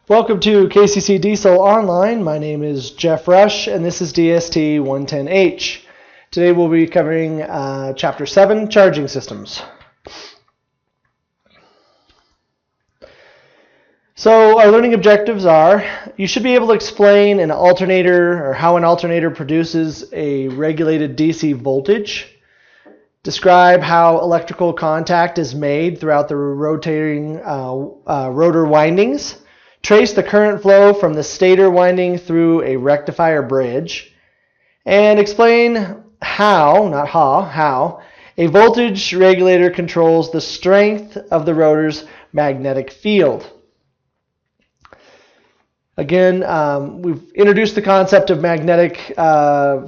Welcome to KCC Diesel Online. My name is Jeff Rush, and this is DST 110H. Today we'll be covering Chapter 7, Charging Systems. So our learning objectives are, you should be able to explain an alternator or how an alternator produces a regulated DC voltage. Describe how electrical contact is made throughout the rotating rotor windings. Trace the current flow from the stator winding through a rectifier bridge, and explain how, not how a voltage regulator controls the strength of the rotor's magnetic field. Again, we've introduced the concept of magnetic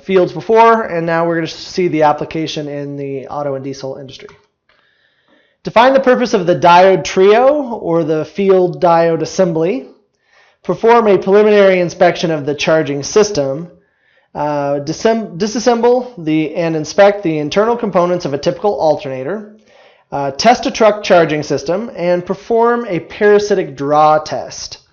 fields before, and now we're going to see the application in the auto and diesel industry. Define the purpose of the diode trio or the field diode assembly. Perform a preliminary inspection of the charging system. Disassemble and inspect the internal components of a typical alternator. Test a truck charging system and perform a parasitic draw test.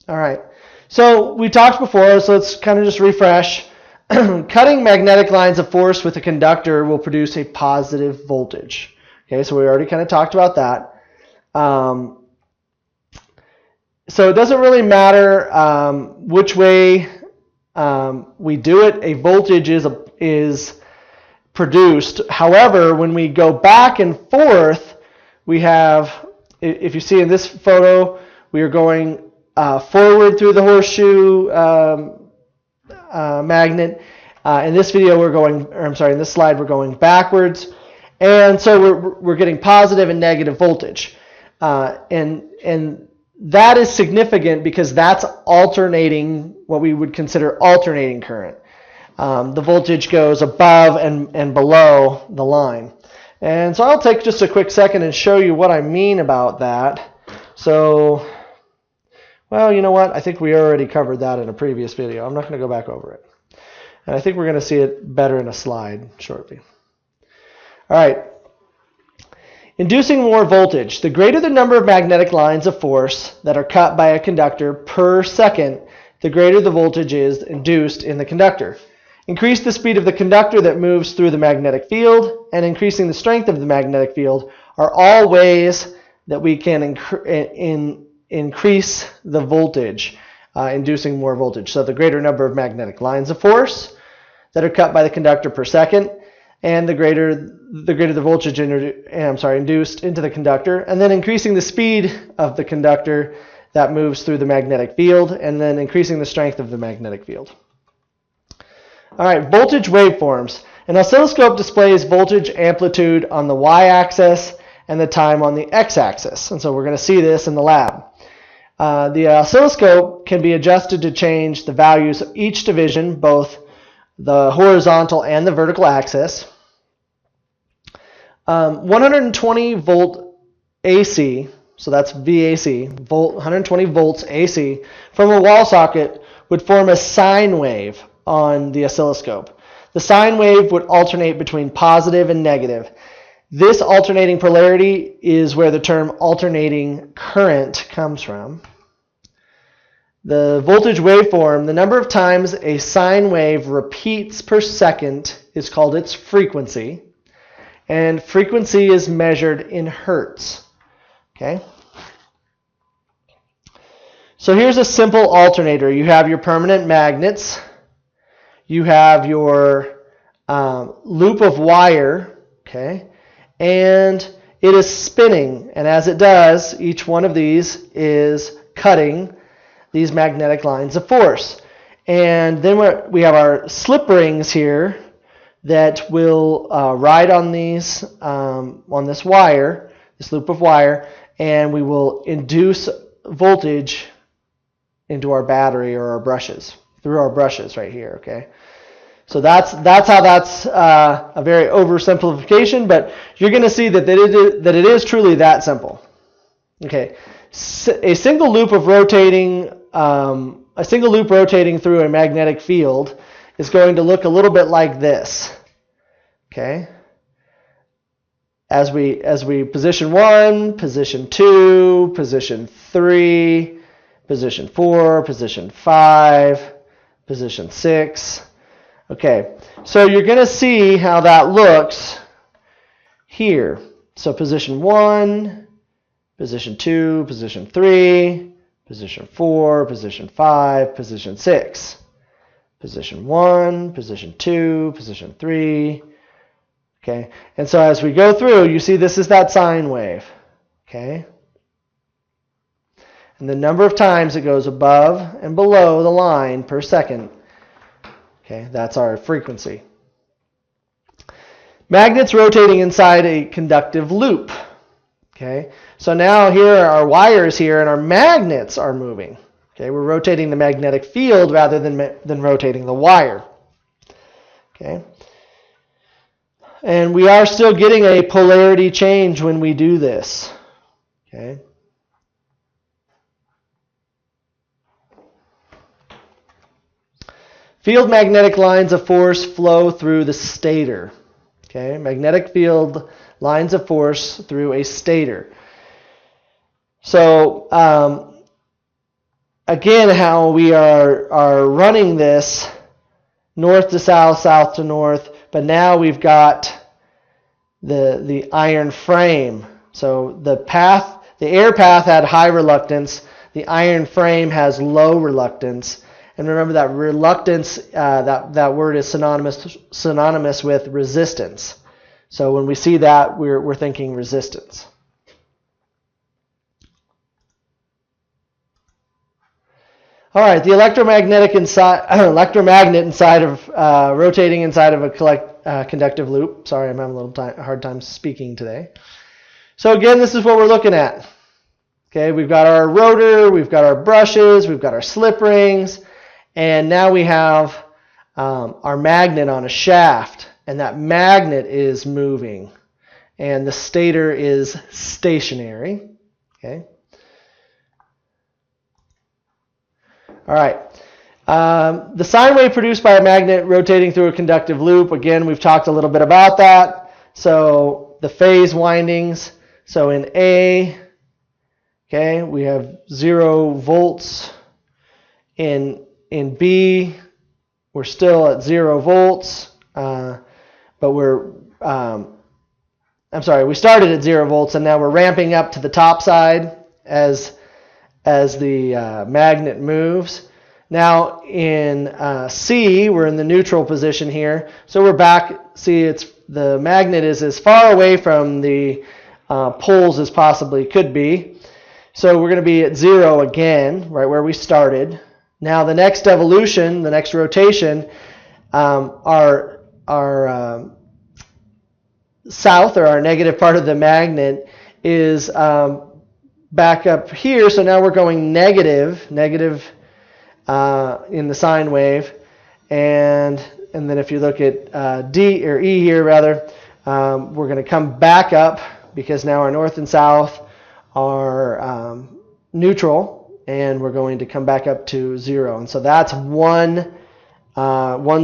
All right, so we talked before, so let's kind of just refresh. Cutting magnetic lines of force with a conductor will produce a positive voltage. Okay, so we already kind of talked about that. So it doesn't really matter which way we do it. A voltage is produced. However, when we go back and forth, we have, if you see in this photo, we are going forward through the horseshoe magnet. In this video, in this slide, we're going backwards, and so we're getting positive and negative voltage, and that is significant because that's alternating, what we would consider alternating current. The voltage goes above and below the line, and so I'll take just a quick second and show you what I mean about that. So, well, you know what? I think we already covered that in a previous video. I'm not going to go back over it. And I think we're going to see it better in a slide shortly. All right. Inducing more voltage. The greater the number of magnetic lines of force that are cut by a conductor per second, the greater the voltage is induced in the conductor. Increase the speed of the conductor that moves through the magnetic field, and increasing the strength of the magnetic field are all ways that we can increase the voltage, inducing more voltage. So the greater number of magnetic lines of force that are cut by the conductor per second, and the greater the voltage induced into the conductor, and then increasing the speed of the conductor that moves through the magnetic field, and then increasing the strength of the magnetic field. All right, voltage waveforms. An oscilloscope displays voltage amplitude on the y-axis and the time on the x-axis, and so we're going to see this in the lab. The oscilloscope can be adjusted to change the values of each division, both the horizontal and the vertical axis. 120 volt AC, so that's VAC, 120 volts AC, from a wall socket would form a sine wave on the oscilloscope. The sine wave would alternate between positive and negative. This alternating polarity is where the term alternating current comes from. The voltage waveform, the number of times a sine wave repeats per second is called its frequency. And frequency is measured in hertz. Okay? So here's a simple alternator. You have your permanent magnets. You have your loop of wire. Okay? And it is spinning. And as it does, each one of these is cutting these magnetic lines of force. And then we have our slip rings here that will ride on these on this wire, this loop of wire, and we will induce voltage into our battery or our brushes, through our brushes right here. Okay, so that's how that's a very oversimplification, but you're going to see that it is truly that simple. Okay, a single loop rotating through a magnetic field is going to look a little bit like this. Okay, as we position 1, position 2, position 3, position 4, position 5, position 6. Okay, so you're going to see how that looks here. So position 1, position 2, position 3, position 4, position 5, position 6. Position 1, position 2, position 3. Okay, and so as we go through, you see this is that sine wave. Okay, and the number of times it goes above and below the line per second. Okay, that's our frequency. Magnets rotating inside a conductive loop. Okay, so now here are our wires here, and our magnets are moving. Okay, we're rotating the magnetic field rather than rotating the wire. Okay, and we are still getting a polarity change when we do this. Okay. Field magnetic lines of force flow through the stator. Okay, magnetic field lines of force through a stator. So again, how we are running this north to south, south to north, but now we've got the iron frame. So the air path had high reluctance. The iron frame has low reluctance. And remember that reluctance, that word is synonymous with resistance. So when we see that, we're thinking resistance. All right, the electromagnet inside of rotating inside of a conductive loop. Sorry, I'm having a hard time speaking today. So again, this is what we're looking at. Okay, we've got our rotor, we've got our brushes, we've got our slip rings, and now we have our magnet on a shaft, and that magnet is moving, and the stator is stationary. Okay. All right. The sine wave produced by a magnet rotating through a conductive loop. Again, we've talked a little bit about that. So the phase windings. So in A, okay, we have 0 volts. In B, we're still at 0 volts, but we started at 0 volts, and now we're ramping up to the top side as the magnet moves. Now in C, we're in the neutral position here. So we're back. See, the magnet is as far away from the poles as possibly could be. So we're going to be at 0 again, right where we started. Now the next evolution, the next rotation, our south, or our negative part of the magnet, is back up here. So now we're going negative in the sine wave, and then if you look at D or E here rather, we're going to come back up because now our north and south are neutral, and we're going to come back up to 0. And so that's one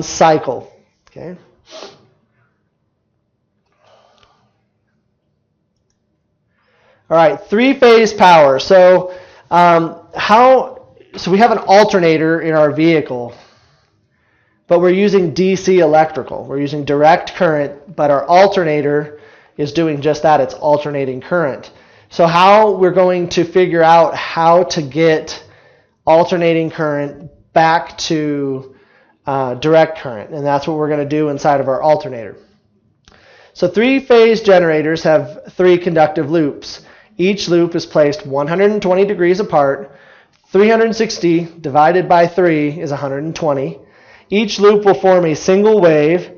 cycle. Okay. All right, 3-phase power. So we have an alternator in our vehicle, but we're using DC electrical. We're using direct current, but our alternator is doing just that. It's alternating current. So how we're going to figure out how to get alternating current back to direct current, and that's what we're going to do inside of our alternator. So 3-phase generators have 3 conductive loops. Each loop is placed 120 degrees apart. 360 divided by 3 is 120. Each loop will form a single wave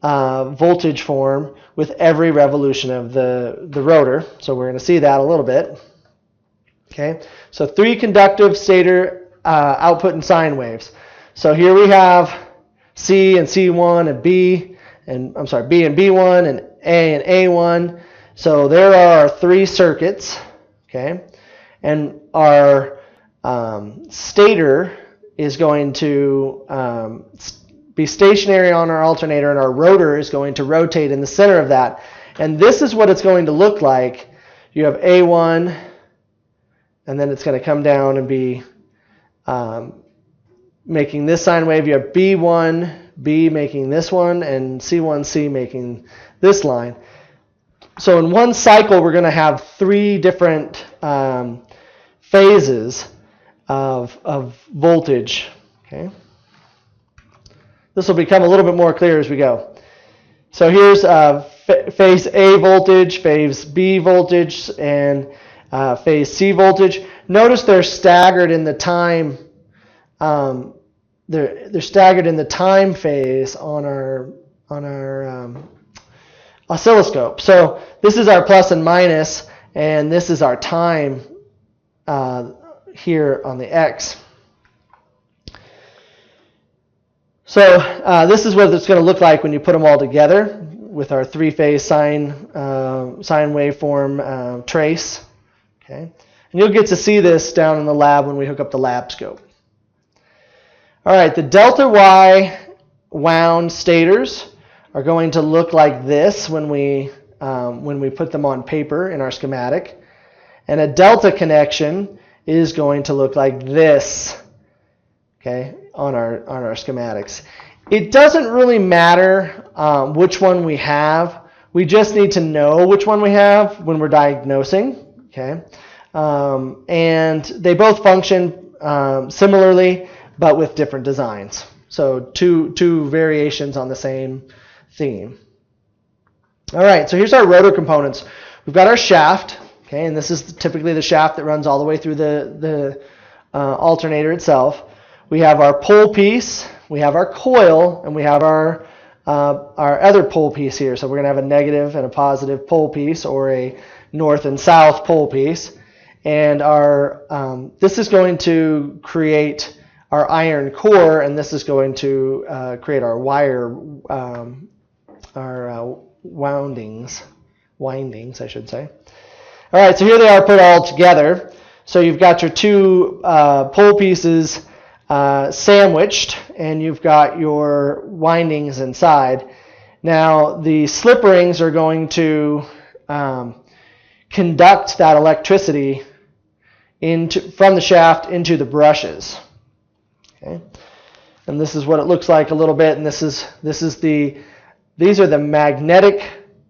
voltage form with every revolution of the rotor. So we're going to see that a little bit. Okay, so 3 conductive stator output and sine waves. So here we have C and C1 and B and B1 and A and A1. So there are our 3 circuits. Okay, and our stator is going to be stationary on our alternator, and our rotor is going to rotate in the center of that. And this is what it's going to look like. You have A1, and then it's going to come down and be making this sine wave. You have B1, B making this one, and C1C making this line. So in one cycle, we're going to have 3 different phases of voltage. Okay. This will become a little bit more clear as we go. So here's phase A voltage, phase B voltage, and phase C voltage. Notice they're staggered in the time. They're staggered in the time phase on our oscilloscope. So this is our plus and minus, and this is our time here on the X. So this is what it's going to look like when you put them all together with our 3-phase sine waveform trace. Okay, and you'll get to see this down in the lab when we hook up the lab scope. All right, the delta Y wound stators are going to look like this when we put them on paper in our schematic, and a delta connection is going to look like this. Okay, on our schematics. It doesn't really matter which one we have. We just need to know which one we have when we're diagnosing. Okay, and they both function similarly, but with different designs. So two variations on the same theme. All right, so here's our rotor components. We've got our shaft. Okay, and this is typically the shaft that runs all the way through the alternator itself. We have our pole piece, we have our coil, and we have our other pole piece here. So we're going to have a negative and a positive pole piece, or a north and south pole piece. And our this is going to create our iron core, and this is going to create our windings, I should say. All right, so here they are put all together. So you've got your 2 pole pieces sandwiched, and you've got your windings inside. Now the slip rings are going to conduct that electricity from the shaft into the brushes. Okay, and this is what it looks like a little bit. And these are the magnetic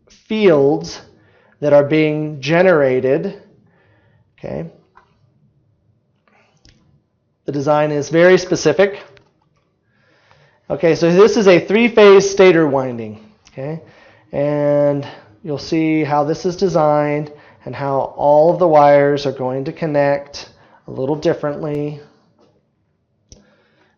fields that are being generated. Okay. The design is very specific. Okay, so this is a 3-phase stator winding. Okay, and you'll see how this is designed and how all of the wires are going to connect a little differently.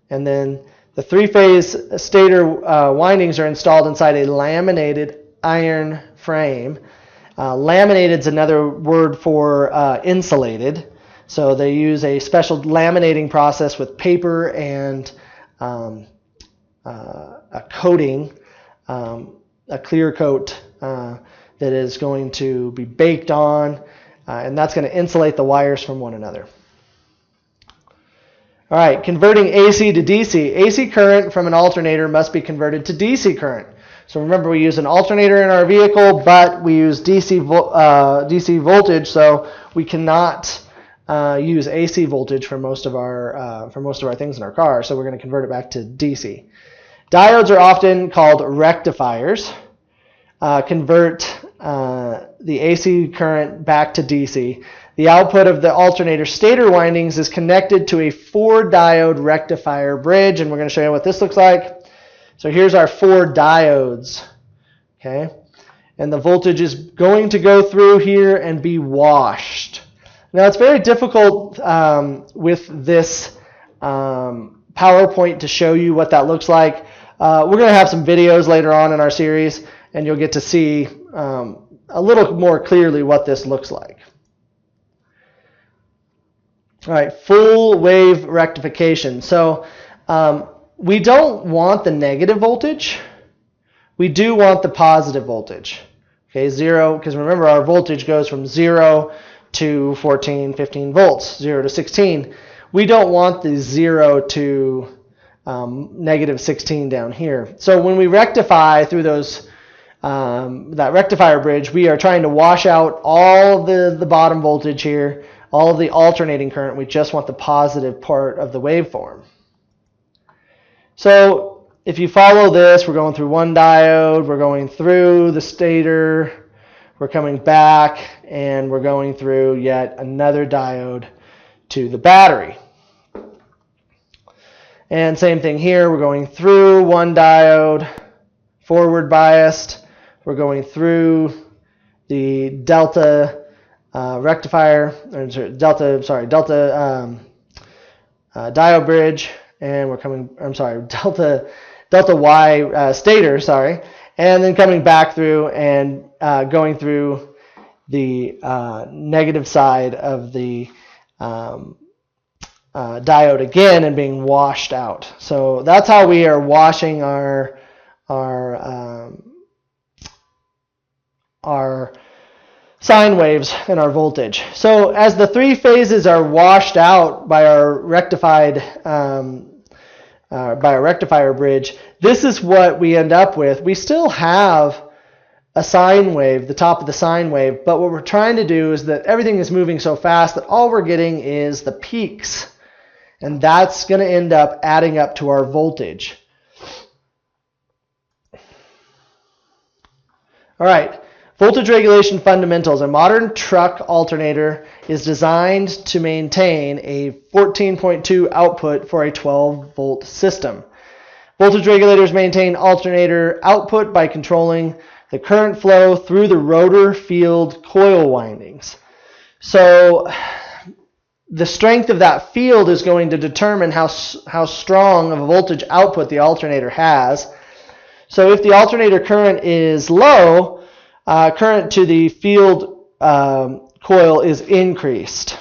And then the 3-phase stator windings are installed inside a laminated iron frame. Laminated is another word for insulated. So they use a special laminating process with paper and a coating, a clear coat that is going to be baked on, and that's going to insulate the wires from one another. All right, converting AC to DC. AC current from an alternator must be converted to DC current. So remember, we use an alternator in our vehicle, but we use DC voltage, so we cannot use AC voltage for most of our things in our car. So we're going to convert it back to DC. Diodes are often called rectifiers. Convert the AC current back to DC. The output of the alternator stator windings is connected to a 4-diode rectifier bridge, and we're going to show you what this looks like. So here's our 4 diodes, okay? And the voltage is going to go through here and be washed. Now it's very difficult with this PowerPoint to show you what that looks like. We're going to have some videos later on in our series, and you'll get to see a little more clearly what this looks like. All right, full wave rectification. So we don't want the negative voltage. We do want the positive voltage. Okay, 0, because remember our voltage goes from 0 to 14, 15 volts, 0 to 16. We don't want the 0 to negative 16 down here. So when we rectify through those that rectifier bridge, we are trying to wash out all the bottom voltage here, all of the alternating current. We just want the positive part of the waveform. So if you follow this, we're going through one diode, we're going through the stator, we're coming back, and we're going through yet another diode to the battery. And same thing here, we're going through one diode, forward biased, we're going through the delta rectifier, or delta diode bridge, and we're coming, delta Y stator, and then coming back through and going through the negative side of the diode again and being washed out. So that's how we are washing our sine waves and our voltage. So as the three phases are washed out by our rectified by a rectifier bridge, this is what we end up with. We still have a sine wave, the top of the sine wave, but what we're trying to do is that everything is moving so fast that all we're getting is the peaks, and that's going to end up adding up to our voltage. All right. Voltage regulation fundamentals. A modern truck alternator is designed to maintain a 14.2 output for a 12-volt system. Voltage regulators maintain alternator output by controlling the current flow through the rotor field coil windings. So the strength of that field is going to determine how strong of a voltage output the alternator has. So if the alternator current is low, current to the field coil is increased.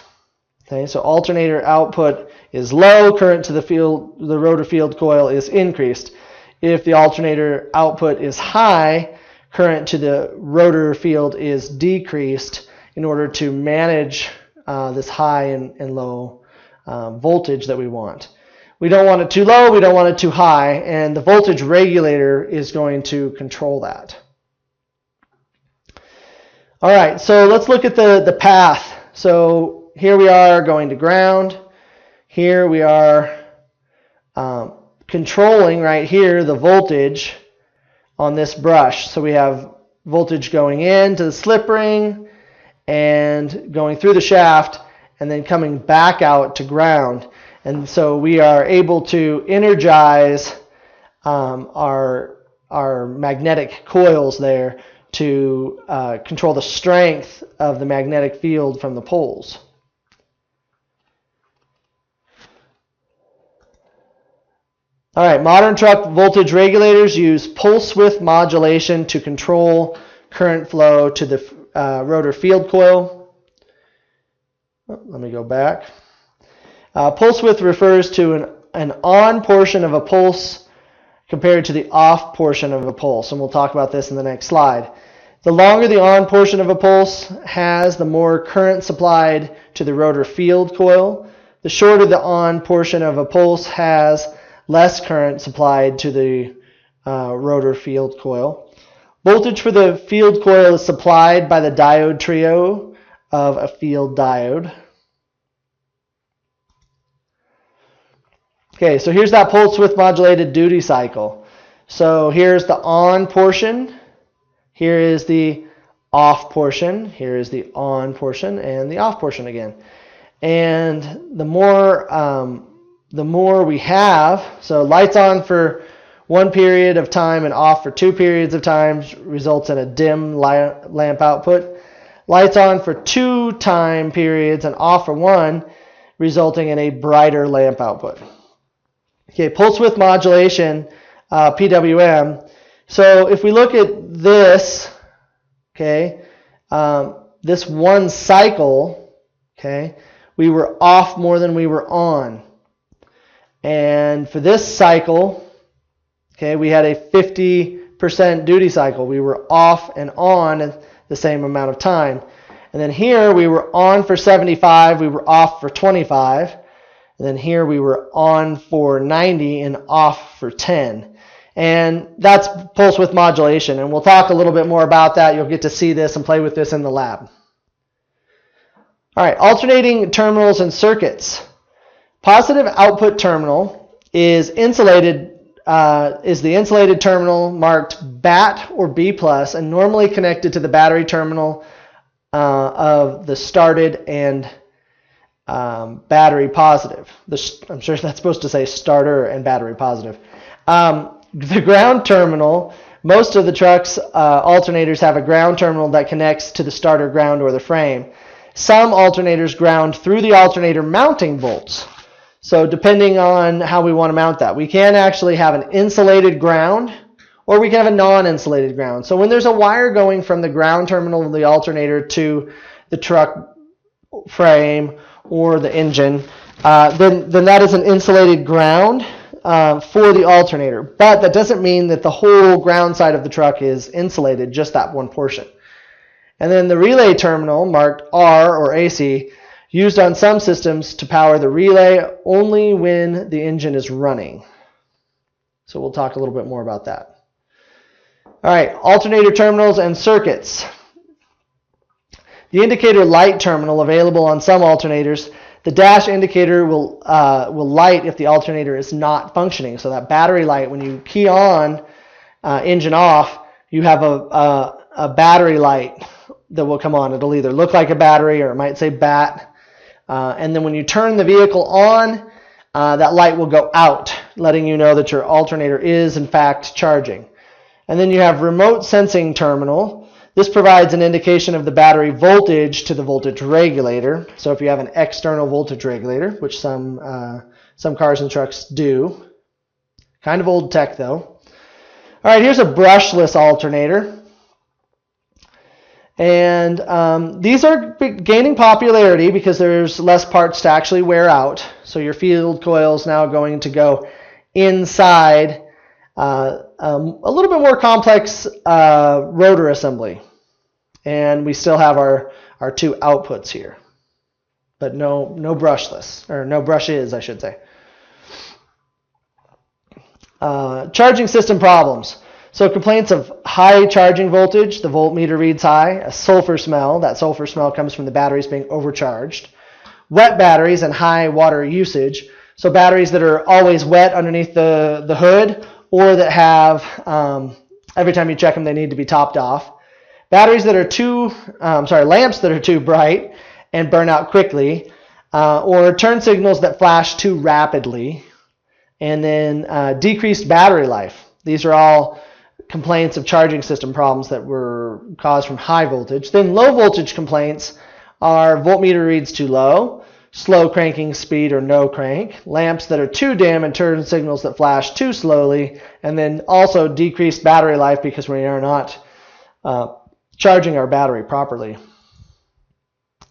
Okay, so alternator output is low, current to the rotor field coil is increased. If the alternator output is high, current to the rotor field is decreased in order to manage this high and low voltage that we want. We don't want it too low, we don't want it too high, and the voltage regulator is going to control that. All right, so let's look at the path. So here we are going to ground. Here we are controlling right here the voltage on this brush. So we have voltage going into the slip ring and going through the shaft and then coming back out to ground. And so we are able to energize our magnetic coils there to control the strength of the magnetic field from the poles. All right, modern truck voltage regulators use pulse width modulation to control current flow to the rotor field coil. Oh, let me go back. Pulse width refers to an on portion of a pulse compared to the off portion of a pulse, and we'll talk about this in the next slide. The longer the on portion of a pulse has, the more current supplied to the rotor field coil. The shorter the on portion of a pulse has, less current supplied to the rotor field coil. Voltage for the field coil is supplied by the diode trio of a field diode. Okay, so here's that pulse width modulated duty cycle. So here's the on portion. Here is the off portion. Here is the on portion and the off portion again. And the more we have, so lights on for one period of time and off for 2 periods of time results in a dim lamp output. Lights on for 2 time periods and off for 1, resulting in a brighter lamp output. Okay, pulse width modulation, PWM. So if we look at this, okay, this one cycle, okay, we were off more than we were on. And for this cycle, okay, we had a 50% duty cycle. We were off and on the same amount of time. And then here we were on for 75, we were off for 25. And then here we were on for 90 and off for 10. And that's pulse width modulation. And we'll talk a little bit more about that. You'll get to see this and play with this in the lab. All right, alternating terminals and circuits. Positive output terminal is insulated. Is the insulated terminal marked BAT or B plus and normally connected to the battery terminal of the started and battery positive. I'm sure that's supposed to say starter and battery positive. The ground terminal, most of the trucks alternators have a ground terminal that connects to the starter ground or the frame. Some alternators ground through the alternator mounting bolts. So depending on how we want to mount that, we can actually have an insulated ground or we can have a non-insulated ground. So when there's a wire going from the ground terminal of the alternator to the truck frame or the engine, then that is an insulated ground for the alternator. But that doesn't mean that the whole ground side of the truck is insulated, just that one portion. And then the relay terminal, marked R or AC, used on some systems to power the relay only when the engine is running. So we'll talk a little bit more about that. All right, alternator terminals and circuits. The indicator light terminal available on some alternators, the dash indicator will light if the alternator is not functioning. So that battery light, when you key on engine off, you have a battery light that will come on. It'll either look like a battery or it might say BAT. And then when you turn the vehicle on, that light will go out, letting you know that your alternator is in fact charging. And then you have remote sensing terminal. This provides an indication of the battery voltage to the voltage regulator. So if you have an external voltage regulator, which some cars and trucks do, kind of old tech though. All right, here's a brushless alternator. And these are gaining popularity because there's less parts to actually wear out. So your field coil is now going to go inside a little bit more complex rotor assembly. And we still have our two outputs here. But no brushless, or no brushes, I should say. Charging system problems. So complaints of high charging voltage, the voltmeter reads high, a sulfur smell, that sulfur smell comes from the batteries being overcharged, wet batteries and high water usage, so batteries that are always wet underneath the hood or that have, every time you check them, they need to be topped off. Batteries that are lamps that are too bright and burn out quickly, or turn signals that flash too rapidly, and then decreased battery life. These are all complaints of charging system problems that were caused from high voltage. Then low voltage complaints are voltmeter reads too low, slow cranking speed or no crank, lamps that are too dim and turn signals that flash too slowly, and then also decreased battery life because we are not charging our battery properly.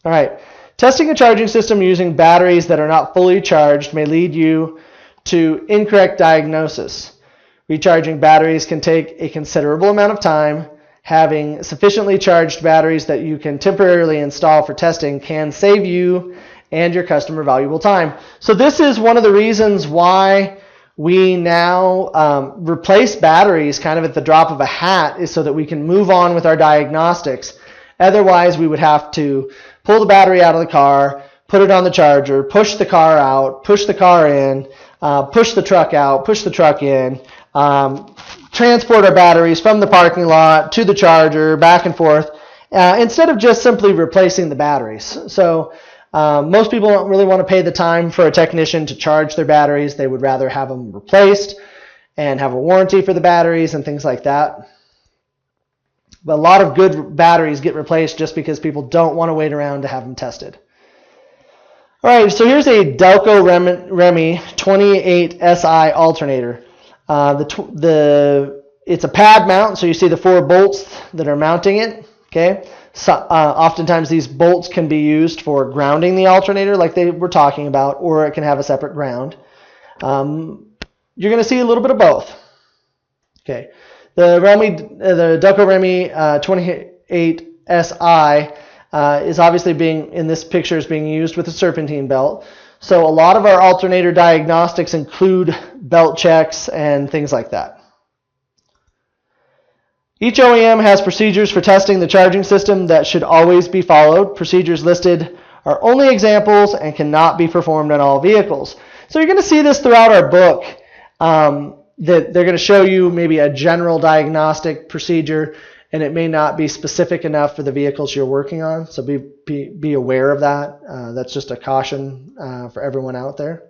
All right, testing a charging system using batteries that are not fully charged may lead you to incorrect diagnosis. Recharging batteries can take a considerable amount of time. Having sufficiently charged batteries that you can temporarily install for testing can save you and your customer valuable time. So this is one of the reasons why we now replace batteries kind of at the drop of a hat, is so that we can move on with our diagnostics. Otherwise, we would have to pull the battery out of the car, put it on the charger, push the car out, push the car in, push the truck out, push the truck in, transport our batteries from the parking lot to the charger, back and forth, instead of just simply replacing the batteries. So most people don't really want to pay the time for a technician to charge their batteries. They would rather have them replaced and have a warranty for the batteries and things like that. But a lot of good batteries get replaced just because people don't want to wait around to have them tested. All right, so here's a Delco Remy 28SI alternator. It's a pad mount, so you see the 4 bolts that are mounting it. Okay, so, oftentimes these bolts can be used for grounding the alternator, like they were talking about, or it can have a separate ground. You're going to see a little bit of both. Okay, the Delco Remy 28SI is obviously in this picture is being used with a serpentine belt. So a lot of our alternator diagnostics include belt checks and things like that. Each OEM has procedures for testing the charging system that should always be followed. Procedures listed are only examples and cannot be performed on all vehicles. So you're going to see this throughout our book, that they're going to show you maybe a general diagnostic procedure, and it may not be specific enough for the vehicles you're working on. So be aware of that. That's just a caution for everyone out there.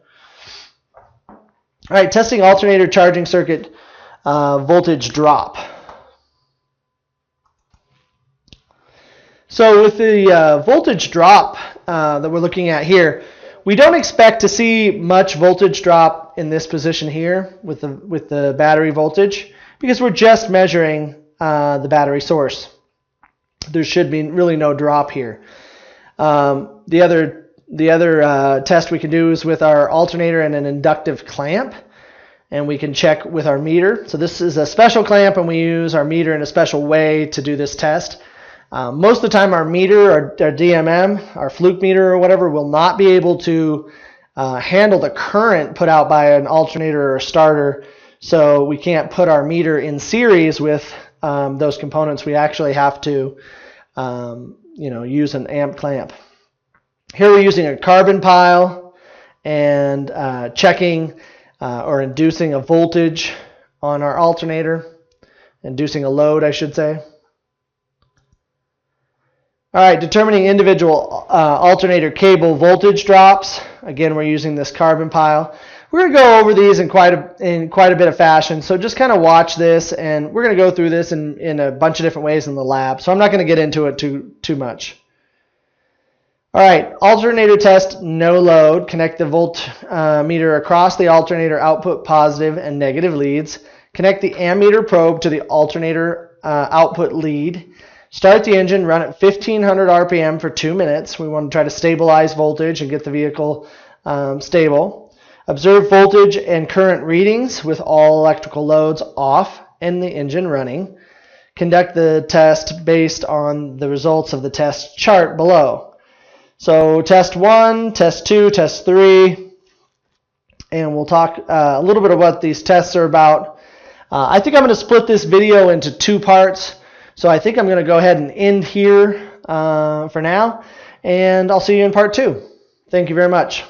All right, testing alternator charging circuit voltage drop. So with the voltage drop that we're looking at here, we don't expect to see much voltage drop in this position here with the battery voltage, because we're just measuring the battery source. There should be really no drop here. The other test we can do is with our alternator and an inductive clamp, and we can check with our meter. So this is a special clamp, and we use our meter in a special way to do this test. Most of the time our meter, our DMM, our fluke meter or whatever, will not be able to handle the current put out by an alternator or a starter, so we can't put our meter in series with those components. We actually have to use an amp clamp. Here we're using a carbon pile and checking or inducing a voltage on our alternator, inducing a load, I should say. All right, determining individual alternator cable voltage drops. Again, we're using this carbon pile. We're going to go over these in quite a bit of fashion, so just kind of watch this, and we're going to go through this in a bunch of different ways in the lab, so I'm not going to get into it too much. All right, alternator test, no load. Connect the voltmeter across the alternator output positive and negative leads. Connect the ammeter probe to the alternator output lead. Start the engine, run at 1500 RPM for 2 minutes. We want to try to stabilize voltage and get the vehicle stable. Observe voltage and current readings with all electrical loads off and the engine running. Conduct the test based on the results of the test chart below. So test 1, test 2, test 3, and we'll talk a little bit about what these tests are about. I think I'm going to split this video into 2 parts. So I think I'm going to go ahead and end here for now, and I'll see you in part 2. Thank you very much.